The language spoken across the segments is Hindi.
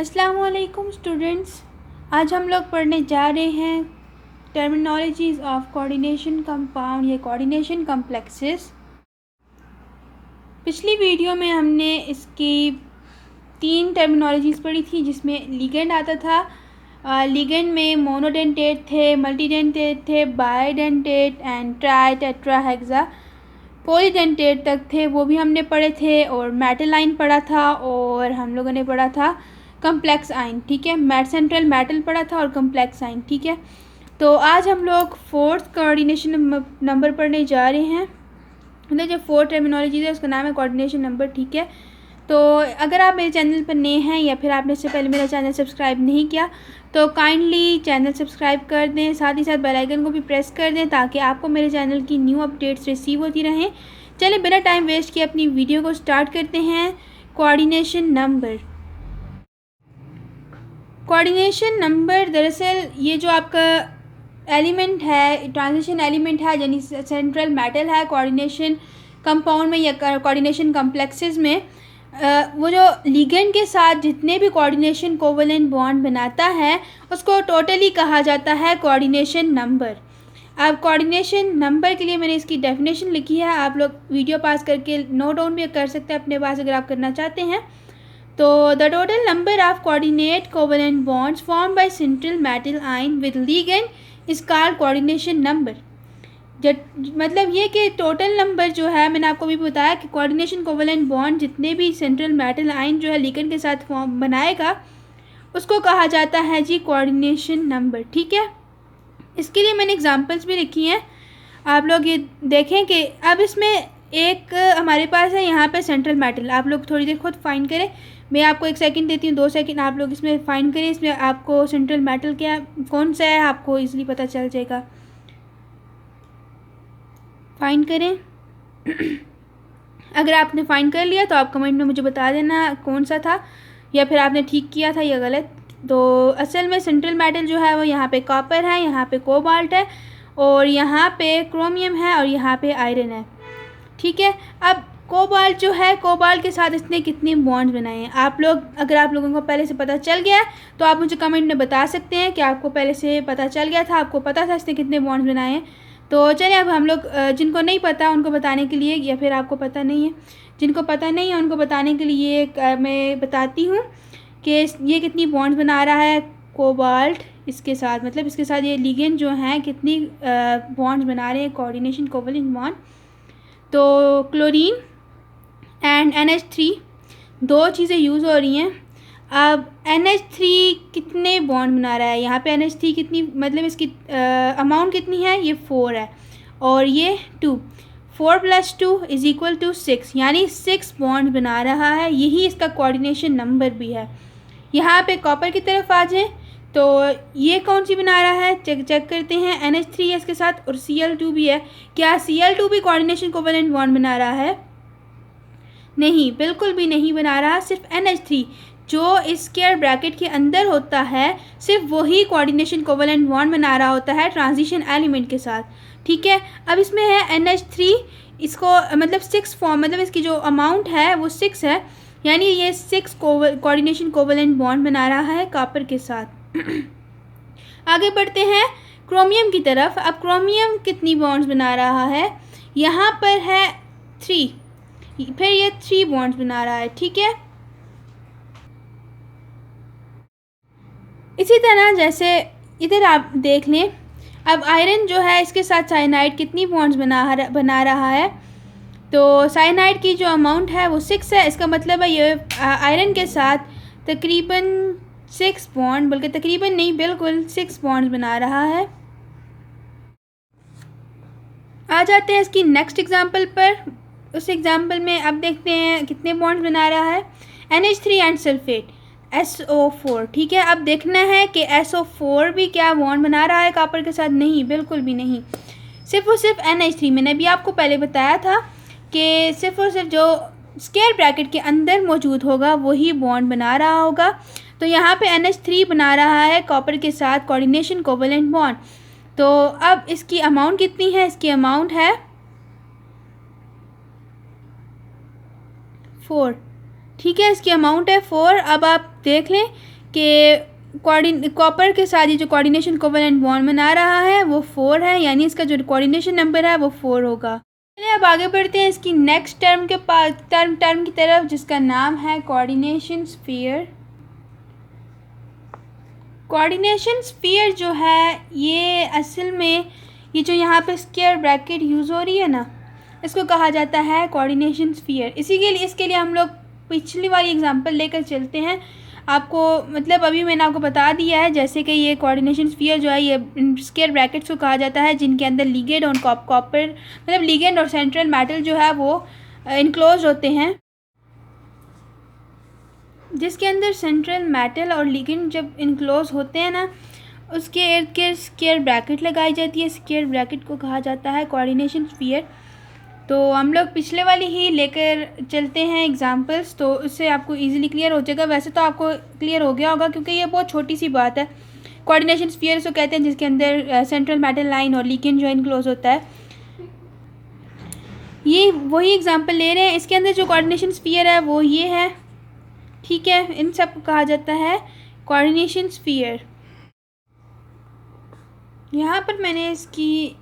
अस्सलामुअलैकुम स्टूडेंट्स, आज हम लोग पढ़ने जा रहे हैं टर्मिनोलॉजीज़ ऑफ कोऑर्डिनेशन कंपाउंड या कोऑर्डिनेशन कॉम्प्लेक्सेस। पिछली वीडियो में हमने इसकी 3 टर्मिनोलॉजीज़ पढ़ी थी, जिसमें लिगेंड आता था। लिगेंड में मोनोडेंटेट थे, मल्टीडेंटेट थे, बाइडेंटेट एंड ट्राई टेट्राहेक्सा पॉलीडेंटेट तक थे, वो भी हमने पढ़े थे। और मेटल आयन पढ़ा था और हम लोगों ने पढ़ा था कम्प्लेक्स आयन, ठीक है। सेंट्रल मेटल पढ़ा था और कम्प्लेक्स आयन, ठीक है। तो आज हम लोग 4th कोऑर्डिनेशन नंबर पढ़ने जा रहे हैं। मतलब जो 4 टर्मिनोलॉजी है उसका नाम है कोऑर्डिनेशन नंबर, ठीक है। तो अगर आप मेरे चैनल पर नए हैं या फिर आपने इससे पहले मेरा चैनल सब्सक्राइब नहीं किया तो काइंडली चैनल सब्सक्राइब कर दें, साथ ही साथ बेल आइकन को भी प्रेस कर दें ताकि आपको मेरे चैनल की न्यू अपडेट्स रिसीव होती रहें। चलिए बिना टाइम वेस्ट किए अपनी वीडियो को स्टार्ट करते हैं। कोऑर्डिनेशन नंबर दरअसल ये जो आपका एलिमेंट है, ट्रांजिशन एलिमेंट है, यानी सेंट्रल मेटल है कोऑर्डिनेशन कंपाउंड में या कोऑर्डिनेशन कॉम्प्लेक्सेस में, वो जो लिगेंड के साथ जितने भी कोऑर्डिनेशन कोवेलेंट बॉन्ड बनाता है उसको टोटली कहा जाता है कोऑर्डिनेशन नंबर। अब कोऑर्डिनेशन नंबर के लिए मैंने इसकी डेफिनेशन लिखी है, आप लोग वीडियो पास करके नोट डाउन भी कर सकते हैं अपने पास अगर आप करना चाहते हैं। तो the total number of coordinate covalent bonds form by central metal ion with ligand is called coordination number. मतलब ये कि टोटल नंबर जो है, मैंने आपको भी बताया कि कोऑर्डिनेशन कोवेलेंट बॉन्ड जितने भी सेंट्रल मेटल आयन जो है लिगेंड के साथ फॉर्म बनाएगा उसको कहा जाता है जी कोऑर्डिनेशन नंबर, ठीक है। इसके लिए मैंने एग्जांपल्स भी लिखी हैं, आप लोग ये देखें कि अब इसमें एक हमारे पास है यहाँ पे सेंट्रल मेटल। आप लोग थोड़ी देर खुद फाइंड करें, मैं आपको 1 सेकंड देती हूँ, 2 सेकंड आप लोग इसमें फाइंड करें, इसमें आपको सेंट्रल मेटल क्या कौन सा है आपको इजीली पता चल जाएगा। फाइंड करें। अगर आपने फाइंड कर लिया तो आप कमेंट में मुझे बता देना कौन सा था या फिर आपने ठीक किया था या गलत। तो असल में सेंट्रल मेटल जो है वो यहाँ पे कॉपर है, यहाँ पे कोबाल्ट है और यहाँ पे क्रोमियम है और यहाँ पे आयरन है, ठीक है। अब कोबाल्ट जो है, कोबाल्ट के साथ इसने कितने बॉन्ड्स बनाए हैं आप लोग, अगर आप लोगों को पहले से पता चल गया है तो आप मुझे कमेंट में बता सकते हैं कि आपको पहले से पता चल गया था, आपको पता था इसने कितने बॉन्ड्स बनाए हैं। तो चलिए अब हम लोग जिनको नहीं पता उनको बताने के लिए, या फिर आपको पता नहीं है, जिनको पता नहीं है उनको बताने के लिए मैं बताती हूँ कि ये कितनी बॉन्ड्स बना रहा है कोबाल्ट इसके साथ, मतलब इसके साथ ये लिगेंड जो हैं कितनी बॉन्ड्स बना रहे हैं कोऑर्डिनेशन कोवेलेंट बॉन्ड। तो क्लोरीन एंड NH3 दो चीज़ें यूज़ हो रही हैं। अब NH3 कितने बॉन्ड बना रहा है, यहाँ पे NH3 कितनी, मतलब इसकी अमाउंट कितनी है, ये 4 है और ये 2, 4 + 2 = 6, यानी 6 बॉन्ड बना रहा है। यही इसका कोऑर्डिनेशन नंबर भी है। यहाँ पे कॉपर की तरफ आ जाएं तो ये कौन सी बना रहा है, चेक करते हैं। NH3 है इसके साथ और Cl2 भी है। क्या Cl2 भी कोऑर्डिनेशन कोवेलेंट बॉन्ड बना रहा है? नहीं, बिल्कुल भी नहीं बना रहा। सिर्फ NH3 जो इस स्क्वायर ब्रैकेट के अंदर होता है सिर्फ वही कोऑर्डिनेशन कोवेलेंट बॉन्ड बना रहा होता है ट्रांजिशन एलिमेंट के साथ, ठीक है। अब इसमें है NH3, इसको मतलब 6 फॉर्म, मतलब इसकी जो अमाउंट है वो 6 है, यानी ये 6 कोऑर्डिनेशन कोवेलेंट बॉन्ड बना रहा है कॉपर के साथ। आगे बढ़ते हैं क्रोमियम की तरफ। अब क्रोमियम कितनी बॉन्ड्स बना रहा है, यहाँ पर है 3, फिर ये 3 बॉन्ड्स बना रहा है, ठीक है। इसी तरह जैसे इधर आप देख लें, अब आयरन जो है इसके साथ साइनाइड कितनी बॉन्ड्स बना रहा है, तो साइनाइड की जो अमाउंट है वो 6 है। इसका मतलब है ये आयरन के साथ तकरीबन 6 बॉन्ड, बल्कि तकरीबन नहीं बिल्कुल 6 बॉन्ड्स बना रहा है। आ जाते हैं इसकी नेक्स्ट एग्जांपल पर। उस एग्जांपल में अब देखते हैं कितने बॉन्ड्स बना रहा है। NH3 एंड सल्फेट SO4, ठीक है। अब देखना है कि SO4 भी क्या बॉन्ड बना रहा है कॉपर के साथ, नहीं बिल्कुल भी नहीं। सिर्फ और सिर्फ NH3, मैंने भी आपको पहले बताया था कि सिर्फ और सिर्फ जो स्क्वायर ब्रैकेट के अंदर मौजूद होगा वही बॉन्ड बना रहा होगा। तो यहाँ पे NH3 बना रहा है कॉपर के साथ कोऑर्डिनेशन कोवेलेंट बॉन्ड। तो अब इसकी अमाउंट कितनी है, इसकी अमाउंट है 4, ठीक है, इसकी अमाउंट है 4। अब आप देख लें कि कॉपर के साथ ये जो कोऑर्डिनेशन कोवेलेंट बॉन्ड बना रहा है वो 4 है, यानी इसका जो कोऑर्डिनेशन नंबर है वो 4 होगा। चलिए अब आगे बढ़ते हैं इसकी नेक्स्ट टर्म के पास, टर्म की तरफ, जिसका नाम है कोऑर्डिनेशन स्फीयर। कोऑर्डिनेशन स्फीयर जो है ये असल में ये जो यहाँ पे स्क्वायर ब्रैकेट यूज़ हो रही है ना, इसको कहा जाता है कोऑर्डिनेशन स्फीयर। इसके लिए हम लोग पिछली वाली एग्जांपल लेकर चलते हैं आपको, मतलब अभी मैंने आपको बता दिया है जैसे कि ये कोऑर्डिनेशन स्फीयर जो है ये स्क्वायर ब्रैकेट्स को कहा जाता है जिनके अंदर लिगेंड और कॉपर मतलब लिगेंड और सेंट्रल मेटल जो है वो इनक्लोज होते हैं। जिसके अंदर सेंट्रल मेटल और लिगेंड जब इनक्लोज होते हैं ना, उसके इर्द गिर्द स्क्वायर ब्रैकेट लगाई जाती है। स्क्वायर ब्रैकेट को कहा जाता है कोऑर्डिनेशन स्फीयर। तो हम लोग पिछले वाली ही लेकर चलते हैं एग्जांपल्स, तो उससे आपको इजीली क्लियर हो जाएगा। वैसे तो आपको क्लियर हो गया होगा क्योंकि ये बहुत छोटी सी बात है। कोऑर्डिनेशन स्फीयर इसको कहते हैं जिसके अंदर सेंट्रल मेटल लाइन और लिगेंड जो इनक्लोज होता है। ये वही एग्जांपल ले रहे हैं। इसके अंदर जो कोऑर्डिनेशन स्फीयर है वो ये है, ठीक है। इन सब को कहा जाता है कोऑर्डिनेशन स्फीयर। यहाँ पर मैंने इसकी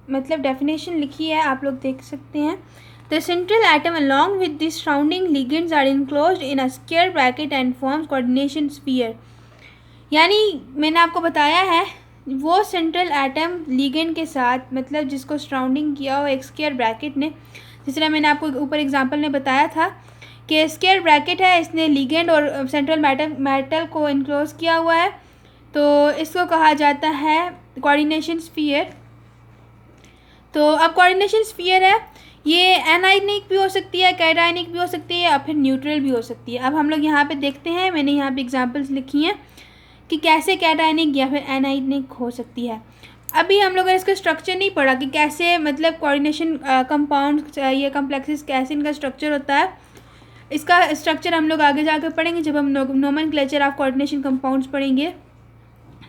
मतलब डेफिनेशन लिखी है, आप लोग देख सकते हैं। The central atom along with the surrounding ligands are enclosed in a square bracket and forms coordination sphere. यानी मैंने आपको बताया है वो सेंट्रल एटम लिगेंड के साथ मतलब जिसको सराउंडिंग किया हो एक स्क्वायर ब्रैकेट ने, जिस तरह मैंने आपको ऊपर एग्जांपल में बताया था कि स्क्वायर ब्रैकेट है, इसने लिगेंड और सेंट्रल मेटल को इनक्लोज किया हुआ है, तो इसको कहा जाता है कोऑर्डिनेशन स्फीयर। तो अब कोऑर्डिनेशन स्फीयर है ये एनायनिक भी हो सकती है, कैटायनिक भी हो सकती है या फिर न्यूट्रल भी हो सकती है। अब हम लोग यहाँ पे देखते हैं, मैंने यहाँ पे एग्जांपल्स लिखी हैं कि कैसे कैटायनिक या फिर एनायनिक हो सकती है। अभी हम लोगों ने इसका स्ट्रक्चर नहीं पढ़ा कि कैसे मतलब कोऑर्डिनेशन कंपाउंड या कम्प्लेक्सेस कैसे इनका स्ट्रक्चर होता है। इसका स्ट्रक्चर हम लोग आगे जाकर पढ़ेंगे जब हम नोमेनक्लेचर ऑफ कोऑर्डिनेशन कंपाउंड्स पढ़ेंगे।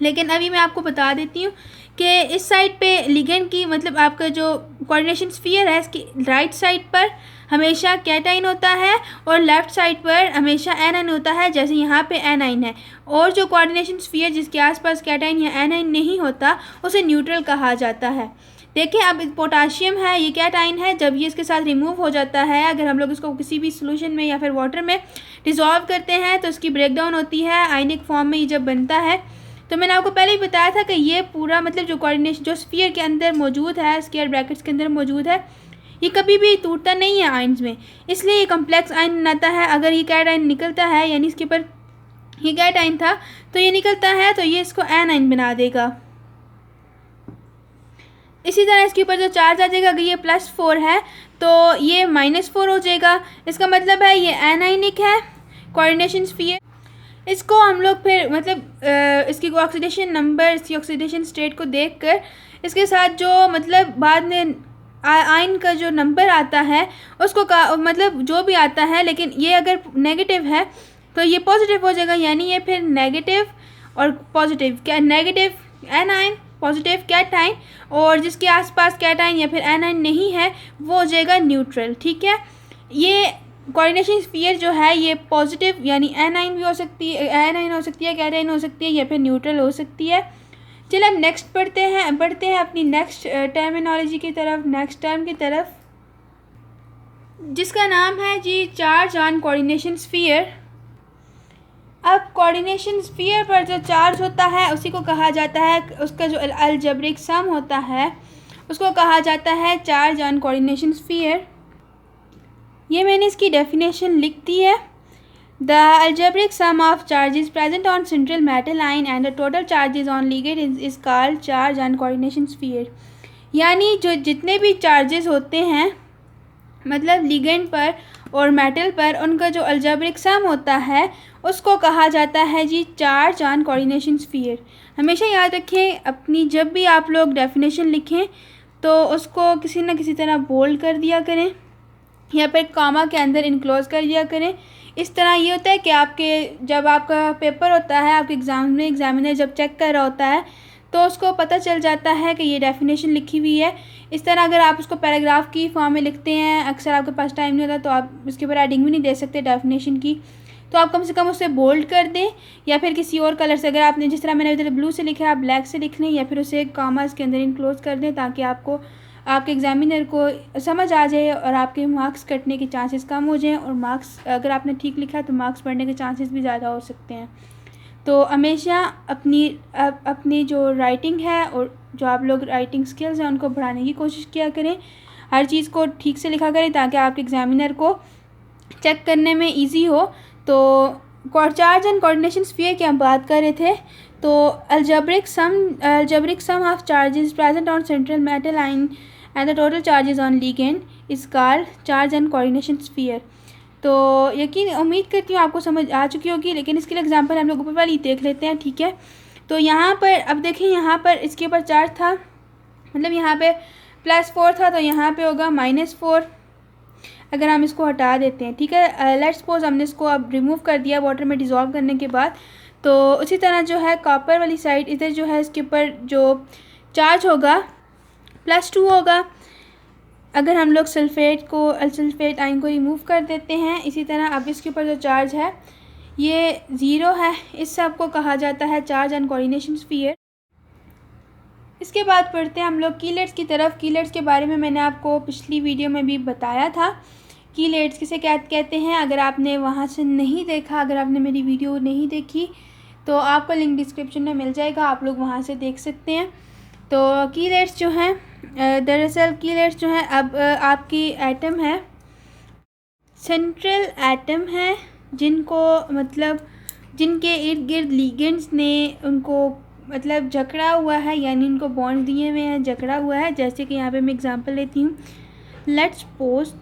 लेकिन अभी मैं आपको बता देती हूँ कि इस साइड पे लिगेंड की मतलब आपका जो कोऑर्डिनेशन स्फीयर है इसकी राइट साइड पर हमेशा कैटाइन होता है और लेफ़्ट साइड पर हमेशा एनाइन होता है, जैसे यहाँ पे एनाइन है। और जो कोऑर्डिनेशन स्फीयर जिसके आसपास कैटाइन या एनाइन नहीं होता उसे न्यूट्रल कहा जाता है। देखिए अब पोटाशियम है, ये कैटाइन है, जब ये इसके साथ रिमूव हो जाता है, अगर हम लोग इसको किसी भी सोल्यूशन में या फिर वाटर में डिज़ोल्व करते हैं तो इसकी ब्रेकडाउन होती है, आयनिक फॉर्म में ये जब बनता है। तो मैंने आपको पहले ही बताया था कि ये पूरा मतलब जो कोऑर्डिनेशन जो स्फीयर के अंदर मौजूद है, स्क्वायर ब्रैकेट्स के अंदर मौजूद है, ये कभी भी टूटता नहीं है आयन्स में, इसलिए ये कम्प्लेक्स आयन बनाता है। अगर ये कैटाइन निकलता है यानी इसके ऊपर ये कैटाइन था तो ये निकलता है तो ये इसको एनाइन बना देगा। इसी तरह इसके ऊपर जो चार्ज आ जाएगा, अगर ये +4 है तो ये -4 हो जाएगा। इसका मतलब है ये एनाइनिक है कोऑर्डिनेशन स्फीयर। इसको हम लोग फिर मतलब इसकी ऑक्सीडेशन नंबर, इसकी ऑक्सीडेशन स्टेट को देखकर इसके साथ जो मतलब बाद में आयन का जो नंबर आता है उसको का मतलब जो भी आता है, लेकिन ये अगर नेगेटिव है तो ये पॉजिटिव हो जाएगा, यानी ये फिर नेगेटिव और पॉजिटिव क्या नेगेटिव एनाइन पॉजिटिव कैटाइन, और जिसके आसपास कैटाइन या फिर एनाइन नहीं है वो हो जाएगा न्यूट्रल। ठीक है, ये कोऑर्डिनेशन स्फीयर जो है ये पॉजिटिव यानी एनाइन भी हो सकती है, एनाइन हो सकती है, कैटाइन हो सकती है या फिर न्यूट्रल हो सकती है। चलिए अब नेक्स्ट बढ़ते हैं अपनी नेक्स्ट टर्मिनोलॉजी की तरफ, नेक्स्ट टर्म की तरफ, जिसका नाम है जी चार्ज ऑन कोऑर्डिनेशन स्फीयर। अब कोऑर्डिनेशन स्फीयर पर जो चार्ज होता है उसी को कहा जाता है, उसका जो अलजेब्रिक सम होता है उसको कहा जाता है चार्ज ऑन कोऑर्डिनेशन स्फीयर। ये मैंने इसकी डेफिनेशन लिख दी है। The algebraic sum of charges present on central metal ion and the total charges on ligand is called charge on coordination sphere. यानी जो जितने भी चार्जेस होते हैं मतलब लिगेंड पर और मेटल पर, उनका जो अलजेब्रिक सम होता है उसको कहा जाता है जी चार्ज ऑन कोऑर्डिनेशन स्फीयर। हमेशा याद रखें अपनी जब भी आप लोग डेफिनेशन लिखें तो उसको किसी न किसी तरह बोल्ड कर दिया करें या फिर कॉमा के अंदर इनक्लोज कर दिया करें। इस तरह ये होता है कि आपके जब आपका पेपर होता है, आपके एग्ज़ाम में एग्जामिनर जब चेक कर रहा होता है तो उसको पता चल जाता है कि ये डेफिनेशन लिखी हुई है। इस तरह अगर आप उसको पैराग्राफ की फॉर्म में लिखते हैं, अक्सर आपके पास टाइम नहीं होता तो आप उसके ऊपर हेडिंग भी नहीं दे सकते डेफिनेशन की, तो आप कम से कम उसे बोल्ड कर दें या फिर किसी और कलर से, अगर आपने जिस तरह मैंने इधर ब्लू से लिखा है आप ब्लैक से लिख लें या फिर उसे कॉमास के अंदर इनक्लोज कर दें, ताकि आपको आपके एग्जामिनर को समझ आ जाए और आपके मार्क्स कटने के चांसेस कम हो जाएं, और मार्क्स अगर आपने ठीक लिखा है तो मार्क्स बढ़ने के चांसेस भी ज़्यादा हो सकते हैं। तो हमेशा अपनी जो राइटिंग है और जो आप लोग राइटिंग स्किल्स हैं उनको बढ़ाने की कोशिश किया करें, हर चीज़ को ठीक से लिखा करें ताकि आपके एग्जामिनर को चेक करने में ईजी हो। तो चार्ज एंड कोऑर्डिनेशन स्फीयर की हम बात कर रहे थे। तो algebraic sum of charges present on central metal ion and the total charges on ligand is called charge and coordination sphere। तो उम्मीद करती हूँ आपको समझ आ चुकी होगी, लेकिन इसके लिए एग्जांपल हम लोग ऊपर वाली देख लेते हैं, ठीक है। तो यहाँ पर अब देखें, यहाँ पर इसके ऊपर चार्ज था, मतलब यहाँ पे +4 था, तो यहाँ पे होगा -4 अगर हम इसको हटा देते हैं, ठीक है। लेट्स सपोज हमने इसको अब रिमूव कर दिया वाटर में डिज़ोल्व करने के बाद। तो उसी तरह जो है कॉपर वाली साइड इधर जो है इसके ऊपर जो चार्ज होगा +2 होगा अगर हम लोग सल्फेट आयन को रिमूव कर देते हैं। इसी तरह अब इसके ऊपर जो चार्ज है ये 0 है। इस सब को कहा जाता है चार्ज एंड कोऑर्डिनेशन स्फीयर। इसके बाद पढ़ते हैं हम लोग कीलेट्स की तरफ। कीलेट्स के बारे में मैंने आपको पिछली वीडियो में भी बताया था। कीलेट्स किसे क्या कहते हैं, अगर आपने वहाँ से नहीं देखा, अगर आपने मेरी वीडियो नहीं देखी तो आपको लिंक डिस्क्रिप्शन में मिल जाएगा, आप लोग वहाँ से देख सकते हैं। तो कीलेट्स जो हैं, दरअसल कीलेट्स जो हैं अब आपकी एटम है, सेंट्रल एटम है, जिनको मतलब जिनके इर्द गिर्द लिगेंड्स ने उनको मतलब जकड़ा हुआ है, यानी उनको बॉन्ड दिए हुए हैं, जकड़ा हुआ है। जैसे कि यहाँ पे मैं एग्जांपल लेती हूँ। लेट्स सपोज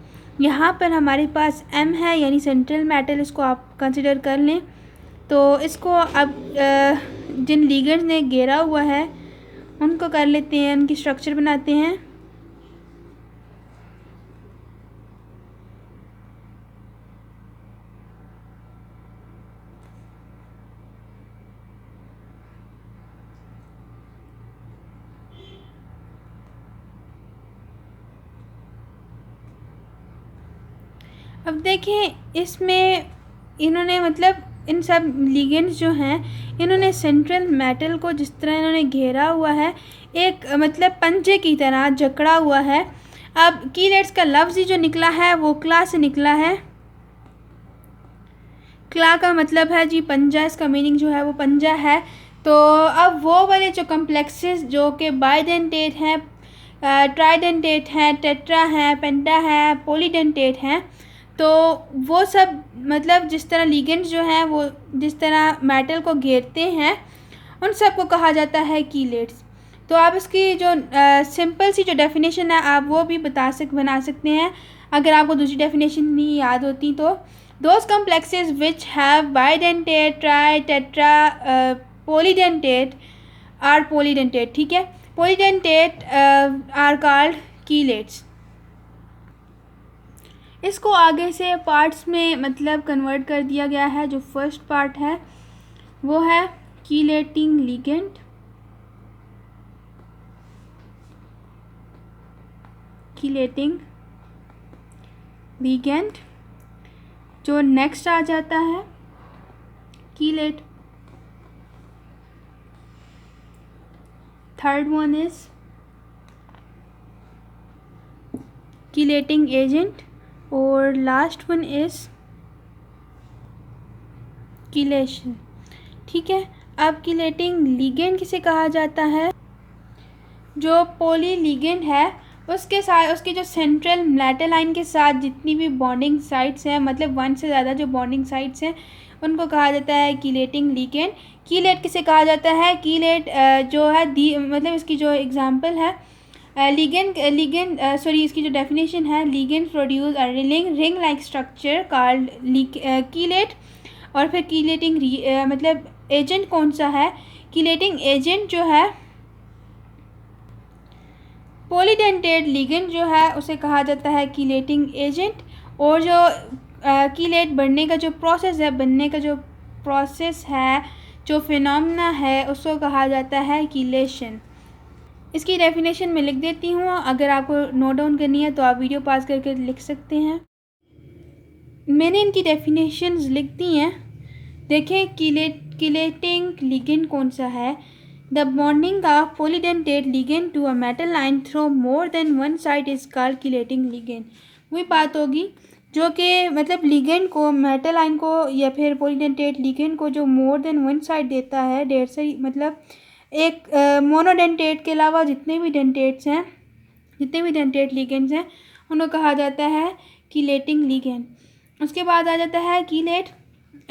यहाँ पर हमारे पास M है, यानी सेंट्रल मेटल, इसको आप कंसिडर कर लें। तो इसको अब जिन लिगेंड्स ने घेरा हुआ है उनको कर लेते हैं, उनकी स्ट्रक्चर बनाते हैं। अब देखें इसमें इन्होंने मतलब इन सब लिगेंड्स जो हैं इन्होंने सेंट्रल मेटल को जिस तरह इन्होंने घेरा हुआ है, एक मतलब पंजे की तरह जकड़ा हुआ है। अब कीलेट्स का लफ्ज़ ही जो निकला है वो क्ला से निकला है। क्ला का मतलब है जी पंजा, इसका मीनिंग जो है वो पंजा है। तो अब वो वाले जो कम्प्लेक्सेस जो कि बाइडेंटेट हैं, ट्राइडेंटेट हैं, टेट्रा हैं, पेंटा है, पॉलीडेंटेट हैं, तो वो सब मतलब जिस तरह लिगेंड्स जो हैं वो जिस तरह मेटल को घेरते हैं उन सब को कहा जाता है कीलेट्स। तो आप इसकी जो सिंपल सी जो डेफिनेशन है आप वो भी बना सकते हैं, अगर आपको दूसरी डेफिनेशन नहीं याद होती तो। Those complexes which have bidentate, tri, tetra, polydentate are polydentate, ठीक है। Polydentate are called chelates. इसको आगे से पार्ट्स में मतलब कन्वर्ट कर दिया गया है। जो फर्स्ट पार्ट है वो है कीलेटिंग लिगेंड, कीलेटिंग लिगेंड। जो नेक्स्ट आ जाता है chelate, third one is chelating agent, और लास्ट वन इज़ कीलेशन, ठीक है। अब कीलेटिंग लिगेंड किसे कहा जाता है, जो पॉली लिगेंड है उसके साथ उसके जो सेंट्रल मेटल आयन के साथ जितनी भी बॉन्डिंग साइट्स हैं, मतलब 1 से ज़्यादा जो बॉन्डिंग साइट्स हैं उनको कहा जाता है कीलेटिंग लिगेंड। कीलेट किसे कहा जाता है, कीलेट जो है मतलब इसकी जो एग्जांपल है इसकी जो डेफिनेशन है, ligand produce a ring like structure called chelate. और फिर कीलेटिंग मतलब एजेंट कौन सा है, कीलेटिंग एजेंट जो है पॉलीडेंटेट लिगेंड जो है उसे कहा जाता है कीलेटिंग एजेंट। और जो कीलेट बनने का जो प्रोसेस है, जो फिनोमेना है, उसको कहा जाता है कीलेशन। इसकी डेफिनेशन मैं लिख देती हूँ, अगर आपको नोट डाउन करनी है तो आप वीडियो पास करके लिख सकते हैं। मैंने इनकी डेफिनेशंस लिख दी हैं। देखें कीलेटिंग लिगेंड कौन सा है। The bonding of polydentate ligand to a metal ion through more than one side is called chelating ligand. वही बात होगी जो कि मतलब लिगेंड को, मेटल आयन को या फिर पॉलीडेंटेट लिगेंड को जो मोर देन वन साइड देता है, डेढ़ से मतलब एक मोनोडेंटेट के अलावा जितने भी डेंटेट लिगेंड्स हैं उनको कहा जाता है कीलेटिंग लिगेंड। उसके बाद आ जाता है कीलेट।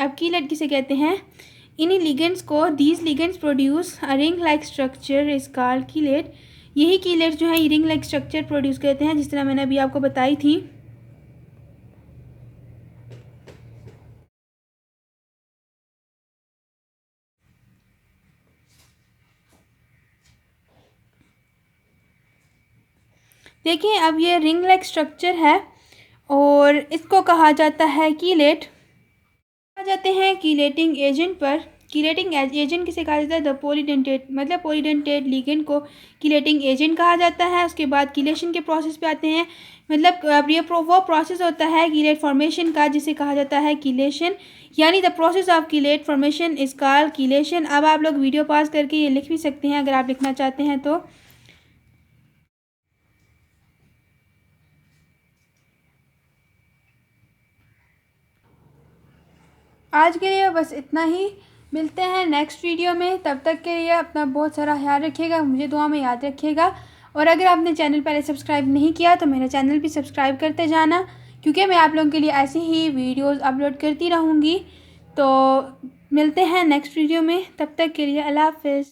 अब कीलेट किसे कहते हैं? इन्हीं लिगेंड्स को, these ligands produce a ring like structure is called chelate. यही कीलेट जो है रिंग लाइक स्ट्रक्चर प्रोड्यूस करते हैं, जिस तरह मैंने अभी आपको बताई थी। देखिए अब ये रिंग लाइक स्ट्रक्चर है और इसको कहा जाता है कीलेट। आ जाते हैं कीलेटिंग एजेंट पर। कीलेटिंग एजेंट किसे कहा जाता है? द पॉलीडेंटेट, मतलब पॉलीडेंटेट लिगेंड को कीलेटिंग एजेंट कहा जाता है। उसके बाद कीलेशन के प्रोसेस पे आते हैं। मतलब अब ये वो प्रोसेस होता है कीलेट फॉर्मेशन का जिसे कहा जाता है कीलेशन, यानी the process of chelate formation is called chelation. अब आप लोग वीडियो पॉज करके ये लिख भी सकते हैं अगर आप लिखना चाहते हैं तो। आज के लिए बस इतना ही। मिलते हैं नेक्स्ट वीडियो में। तब तक के लिए अपना बहुत सारा ख्याल रखिएगा, मुझे दुआ में याद रखिएगा। और अगर आपने चैनल पहले सब्सक्राइब नहीं किया तो मेरा चैनल भी सब्सक्राइब करते जाना, क्योंकि मैं आप लोगों के लिए ऐसी ही वीडियोस अपलोड करती रहूँगी। तो मिलते हैं नेक्स्ट वीडियो में, तब तक के लिए अल्लाह हाफ़िज़।